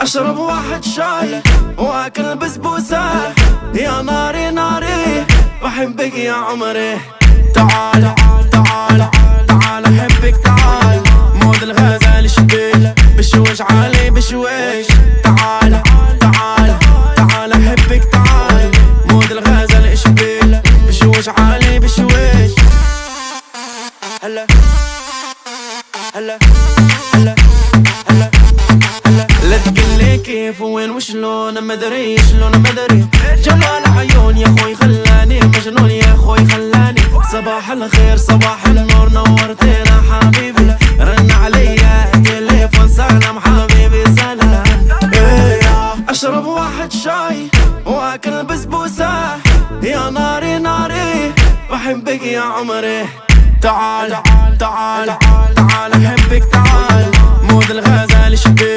اشرب واحد شاي واكل بسبوسة، يا ناري ناري بحبك يا عمري. تعال تعال تعال احبك تعال، مود الغزال شبيك بشوش علي بشويش. تعال تعال تعال احبك تعال، مود الغزال شبيك بشوش علي بشويش. هلا هلا هلا هلا هلا، لا تقلي كيف وين وشلون مدري شلون مدري. جمال عيون يا خوي خلاني مجنون يا خوي خلاني. صباح الخير صباح النور نورتنا حبيبي، رن عليا تليفون سلام حبيبي سلام. اشرب واحد شاي واكل بسبوسة، يا ناري ناري بحبك يا عمري. تعال تعال تعال احبك تعال،